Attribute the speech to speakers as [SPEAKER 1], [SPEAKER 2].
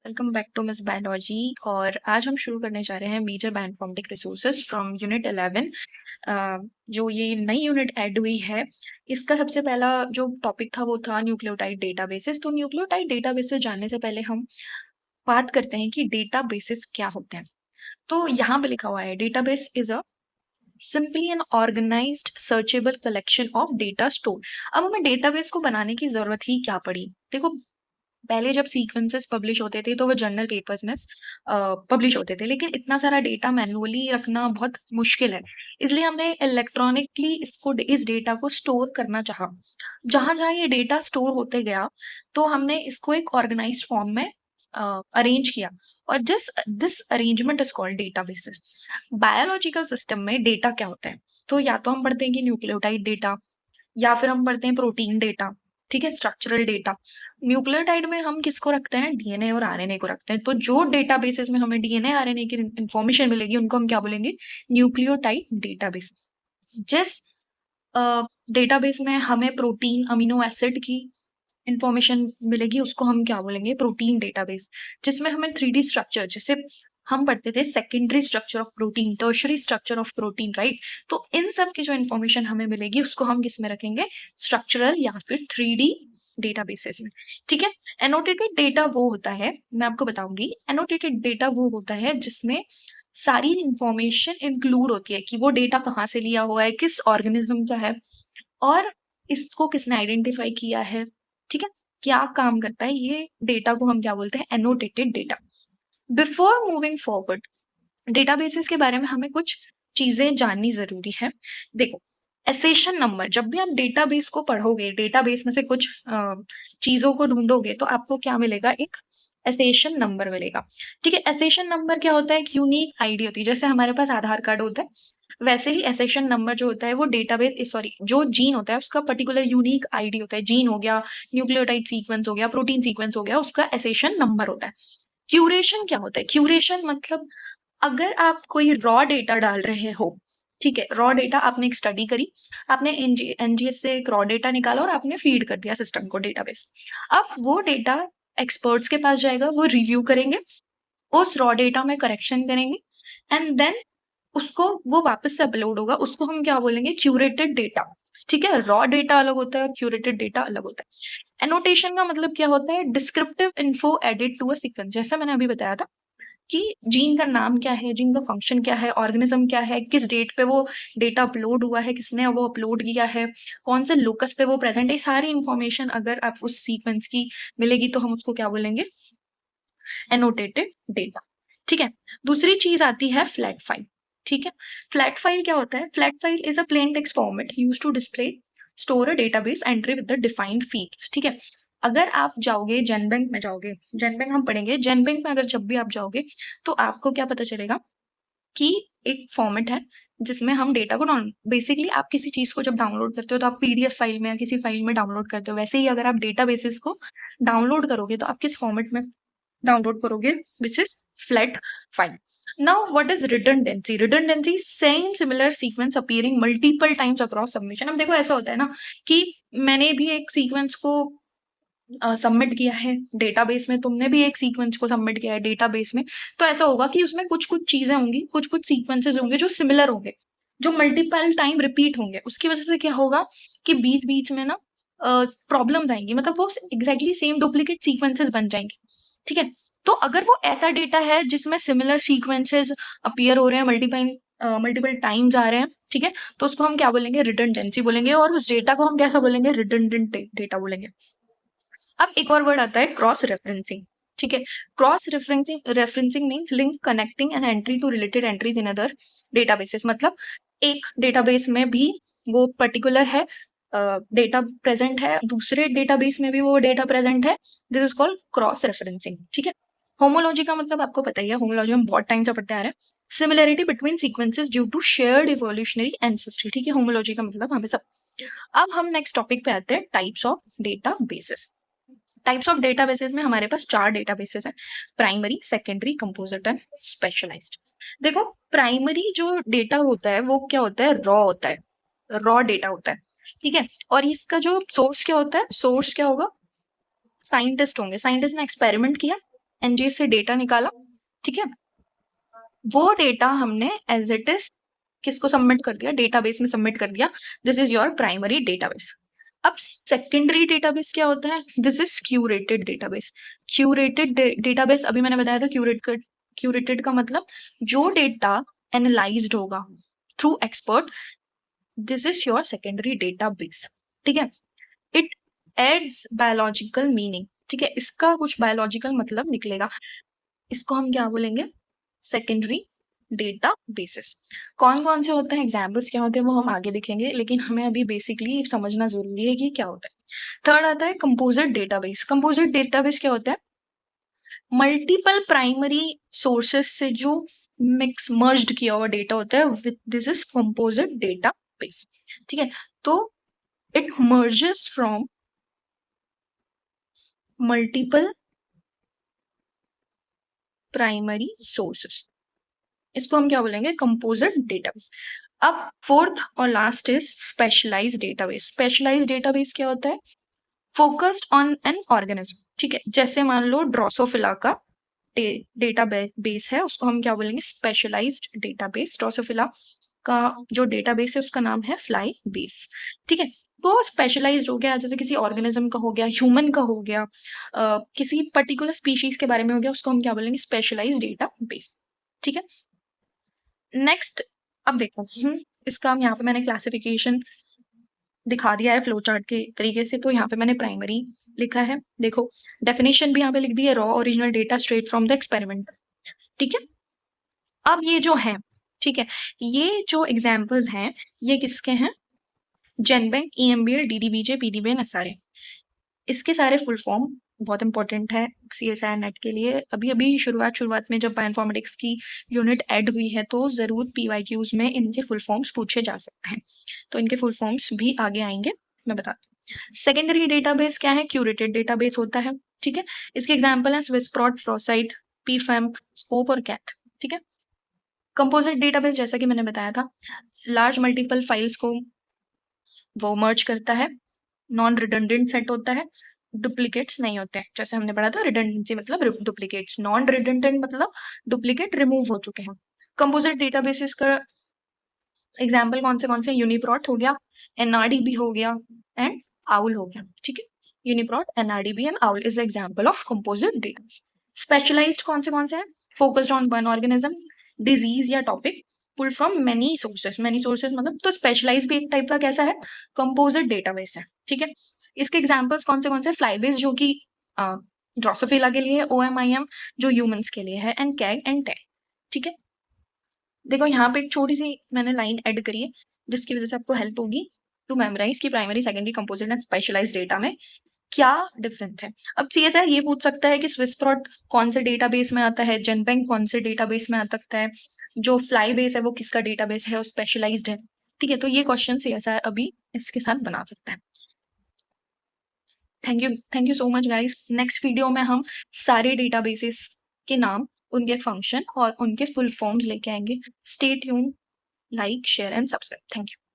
[SPEAKER 1] Welcome back to miss biology. और आज हम शुरू करने जा रहे हैं major bioinformatic resources from unit 11। जो ये नई यूनिट ऐड हुई है, इसका सबसे पहला जो टॉपिक था वो था न्यूक्लियोटाइड डेटाबेसेस। तो न्यूक्लियोटाइड डेटाबेसेस जानने से पहले हम बात करते हैं कि डेटाबेसेस क्या होते हैं। तो यहाँ पे लिखा हुआ है, database is a simply an organised searchable collection of data store. अब हमें डेटाबेस को बनाने की जरूरत ही क्या पड़ी? देखो, पहले जब सीक्वेंसेस पब्लिश होते थे तो वो जर्नल पेपर्स में पब्लिश होते थे, लेकिन इतना सारा डेटा मैन्युअली रखना बहुत मुश्किल है। इसलिए हमने इलेक्ट्रॉनिकली इस डेटा को स्टोर करना चाहा। जहां जहां ये डेटा स्टोर होते गया, तो हमने इसको एक ऑर्गेनाइज्ड फॉर्म में अरेंज किया, और this arrangement is called databases. Biological system में डेटा क्या होता है? तो या तो हम पढ़ते हैं कि न्यूक्लियोटाइड डेटा, या फिर हम पढ़ते हैं प्रोटीन डेटा, ठीक है, स्ट्रक्चरल डेटा। न्यूक्लियोटाइड में हम किसको रखते हैं? डीएनए और आरएनए को रखते हैं। तो जो डेटाबेसेस में हमें डीएनए आरएनए की इंफॉर्मेशन मिलेगी, उनको हम क्या बोलेंगे? Nucleotide database. जिस डेटाबेस में हमें प्रोटीन अमीनो एसिड की इंफॉर्मेशन मिलेगी, उसको हम क्या बोलेंगे? Protein database. जिसमें हमें 3D स्ट्रक्चर, जैसे हम पढ़ते थे secondary structure of protein, tertiary structure of protein, right? तो इन सब की जो इंफॉर्मेशन हमें मिलेगी, उसको हम किस में रखेंगे? स्ट्रक्चरल या फिर 3D डेटाबेसेस में, ठीक है। एनोटेटेड डेटा वो होता है, मैं आपको बताऊंगी, एनोटेटेड डेटा वो होता है जिसमें सारी इंफॉर्मेशन इंक्लूड होती है कि वो डेटा कहाँ से लिया हुआ है, किस ऑर्गेनिज्म का है, और इसको किसने आइडेंटिफाई किया है, ठीक है, क्या काम करता है। ये डेटा को हम क्या बोलते हैं? Annotated data. Before moving forward, databases के बारे में हमें कुछ चीजें जाननी जरूरी है। देखो, एसेशन नंबर, जब भी आप डेटाबेस को पढ़ोगे, डेटाबेस में से कुछ चीजों को ढूंढोगे, तो आपको क्या मिलेगा? एक एसेशन नंबर मिलेगा, ठीक है। एसेशन नंबर क्या होता है? एक यूनिक आईडी होती है। जैसे हमारे पास आधार कार्ड होता है, वैसे ही एसेशन नंबर जो होता है वो डेटाबेस, सॉरी, जो जीन होता है उसका पर्टिकुलर यूनिक आईडी होता है। जीन हो गया, न्यूक्लियोटाइड सीक्वेंस हो गया, प्रोटीन सीक्वेंस हो गया, उसका एसेशन नंबर होता है। क्यूरेशन क्या होता है? क्यूरेशन मतलब, अगर आप कोई रॉ डेटा डाल रहे हो, ठीक है, रॉ डेटा आपने एक स्टडी करी, आपने एनजीएस से एक रॉ डेटा निकाला और आपने फीड कर दिया सिस्टम को, डेटाबेस। अब वो डेटा एक्सपर्ट्स के पास जाएगा, वो रिव्यू करेंगे, उस रॉ डेटा में करेक्शन करेंगे, एंड देन उसको वो वापस से अपलोड होगा। उसको हम क्या बोलेंगे? क्यूरेटेड डेटा, ठीक है। रॉ डेटा अलग होता है और क्यूरेटेड डेटा अलग होता है। एनोटेशन का मतलब क्या होता है? Descriptive info added to a sequence. जैसा मैंने अभी बताया था कि जीन का नाम क्या है, जीन का फंक्शन क्या है, ऑर्गेनिज्म क्या है, किस डेट पे वो डेटा अपलोड हुआ है, किसने वो अपलोड किया है, कौन से लोकस पे वो प्रेजेंट है, सारी इंफॉर्मेशन अगर आप उस सीक्वेंस की मिलेगी, तो हम उसको क्या बोलेंगे? एनोटेटेड डेटा, ठीक है। दूसरी चीज आती है फ्लैट फाइल, ठीक है। फ्लैट फाइल क्या होता है? Flat file is a plain text format used to display store a database entry with the defined fields, ठीक है। अगर आप जाओगे जेनबैंक में, जाओगे जेनबैंक, हम पढ़ेंगे जेनबैंक में, अगर जब भी आप जाओगे तो आपको क्या पता चलेगा कि एक फॉर्मेट है जिसमें हम डेटा को बेसिकली आप किसी चीज को जब डाउनलोड करते हो तो आप पीडीएफ फाइल में या किसी फाइल में डाउनलोड करते हो। वैसे ही अगर आप डेटाबेसेस को डाउनलोड करोगे तो आप किस फॉर्मेट में डाउनलोड करोगे? Which is flat file. Now what is redundancy? Redundancy, same similar sequence appearing multiple times across submission. अब देखो, ऐसा होता है ना कि मैंने भी एक सीक्वेंस को सबमिट किया है डेटाबेस में, तुमने भी एक सीक्वेंस को सबमिट किया है डेटाबेस में, तो ऐसा होगा कि उसमें कुछ कुछ चीजें होंगी, कुछ कुछ सीक्वेंसेस होंगे जो सिमिलर होंगे, जो मल्टीपल टाइम रिपीट होंगे। उसकी वजह से क्या होगा कि बीच बीच में ना प्रॉब्लम्स आएंगी, मतलब वो एग्जैक्टली सेम डुप्लीकेट सीक्वेंसेस बन जाएंगे, ठीक है। तो अगर वो ऐसा डेटा है जिसमें सिमिलर सीक्वेंसेस अपीयर हो रहे हैं, मल्टीपल टाइम्स आ रहे हैं, ठीक है, तो उसको हम क्या बोलेंगे? रिडंडेंसी बोलेंगे। और उस डेटा को हम कैसा बोलेंगे? रिडंडेंट डेटा बोलेंगे। अब एक और वर्ड आता है क्रॉस रेफरेंसिंग, ठीक है। Cross referencing means link connecting an entry to related entries in other databases. मतलब एक डेटाबेस में भी वो पर्टिकुलर है डेटा प्रेजेंट है, दूसरे डेटाबेस में भी वो डेटा प्रेजेंट है। This is called cross referencing, ठीक है। होमोलॉजी का मतलब आपको पता ही है, होमोलॉजी हम बहुत टाइम से पढ़ते आ रहे हैं। Similarity between sequences due to shared evolutionary ancestry, ठीक है। होमोलॉजी का मतलब हमें सब। अब हम नेक्स्ट टॉपिक पे आते हैं, types of databases. Types of databases में हमारे पास 4 डेटाबेसेस हैं: primary, secondary, composite and specialised. देखो, प्राइमरी जो डेटा होता है वो क्या होता है? रॉ होता है, रॉ डेटा होता है, ठीक है। और इसका जो सोर्स क्या होता है? सोर्स क्या होगा? साइंटिस्ट होंगे, साइंटिस्ट ने एक्सपेरिमेंट किया, एनजीएस से डेटा निकाला, ठीक है, वो डेटा हमने एज इट इज किसको सबमिट कर दिया, डेटाबेस में सबमिट कर दिया। This is your primary database. अब सेकेंडरी डेटाबेस क्या होता है, this is curated database. Curated database अभी मैंने बताया था, क्यूरेटेड का मतलब जो डेटा एनालाइज्ड होगा through expert, this is your secondary database, ठीक है। इट एड्स बायोलॉजिकल मीनिंग, ठीक है, इसका कुछ बायोलॉजिकल मतलब निकलेगा, इसको हम क्या बोलेंगे, सेकेंडरी डेटा बेसिस। कौन कौन से होते हैं, एग्जाम्पल्स क्या होते हैं वो हम आगे देखेंगे, लेकिन हमें अभी बेसिकली समझना जरूरी है कि क्या होता है। थर्ड आता है कंपोजिट डेटाबेस। कंपोजिट डेटाबेस क्या होता है, मल्टीपल प्राइमरी सोर्सेस से जो मिक्स मर्ज्ड किया हुआ डेटा होता है, with this is composite database, ठीक है। तो it merges from multiple primary sources, इसको हम क्या बोलेंगे, कंपोजिट डेटाबेस। अब फोर्थ और last is specialised database. Specialised database क्या होता है, फोकस्ड ऑन एन ऑर्गेनिज्म, ठीक है, जैसे मान लो ड्रोसोफिला का डेटा बेस है, उसको हम क्या बोलेंगे, स्पेशलाइज्ड डेटाबेस। ड्रोसोफिला का जो डेटाबेस है उसका नाम है फ्लाई बेस, ठीक है। तो स्पेशलाइज्ड हो गया, जैसे किसी ऑर्गेनिज्म का हो गया, ह्यूमन का हो गया, किसी पर्टिकुलर स्पीशीज के बारे में हो गया, उसको हम क्या बोलेंगे, स्पेशलाइज्ड डेटाबेस, ठीक है। नेक्स्ट, अब देखो इसका हम यहाँ पे मैंने क्लासिफिकेशन दिखा दिया है फ्लो चार्ट के तरीके से। तो यहाँ पे मैंने प्राइमरी लिखा है, देखो डेफिनेशन भी यहाँ पे लिख दी है, raw original data straight from the experiment, ठीक है। अब ये जो है, ठीक है, ये जो एग्जाम्पल्स हैं ये किसके हैं, जेनबैंक, ईएमबीएल, डीडीबीजे, पीडीबीएन, एसआरए, इसके सारे फुल फॉर्म बहुत इंपॉर्टेंट है सीएसआई नेट के लिए। अभी अभी शुरुआत में जब बायोइन्फॉर्मेटिक्स की यूनिट ऐड हुई है तो जरूर पीवाईक्यूज में इनके फुल फॉर्म्स पूछे जा सकते हैं, तो इनके फुल फॉर्म्स भी आगे आएंगे, मैं बताती हूँ। सेकेंडरी डेटाबेस क्या है, क्यूरेटेड डेटाबेस होता है, ठीक है। इसके एग्जाम्पल है स्विसप्रॉट, फ्रोसाइट, पीफैम्प, स्कोप और कैट, ठीक है। कंपोजिट डेटाबेस जैसा कि मैंने बताया था, लार्ज मल्टीपल फाइल्स को वो मर्ज करता है, नॉन रिडंडेंट सेट होता है, डुप्लीकेट्स नहीं होते हैं, जैसे हमने पढ़ा था रिडंडेंसी मतलब डुप्लीकेट्स, नॉन रिडंडेंट मतलब डुप्लीकेट रिमूव हो चुके हैं। कंपोजिट डेटाबेसेस का एग्जाम्पल कौन से, यूनिप्रॉट हो गया, एनआरडीबी हो गया एंड आउल हो गया, ठीक है। यूनिप्रॉट, एनआरडीबी एंड आउल is example of composite database. Specialised कौन से हैं, focused on one organism, disease या topic, pull from many sources, many sources मतलब, तो स्पेशलाइज भी एक टाइप का कैसा है, कंपोजिट डेटाबेस है, ठीक है। इसके एग्जाम्पल्स कौन से, फ्लाईबेस जो कि ड्रोसोफिला के लिए, ओएमआईएम जो ह्यूमंस के लिए है, एंड कैग एंड टैग, ठीक है। देखो यहाँ पे एक छोटी सी मैंने लाइन ऐड करी है जिसकी वजह से आपको हेल्प होगी टू मेमोराइज की primary, secondary, composite and specialised data में क्या डिफरेंस है। अब सीएसआई ये पूछ सकता है कि स्विसप्रॉट कौन से डेटाबेस में आता है, जेनबैंक कौन से डेटाबेस में आ सकता है, जो फ्लाई बेस है वो किसका डेटाबेस है और स्पेशलाइज्ड है, ठीक है। तो ये क्वेश्चन सीएसआई अभी इसके साथ बना सकता है। Thank you so much guys. Next video में हम सारे डेटाबेसेस के नाम, उनके फंक्शन और उनके फुल फॉर्म्स लेके आएंगे। Stay tune, like, share and subscribe. Thank you.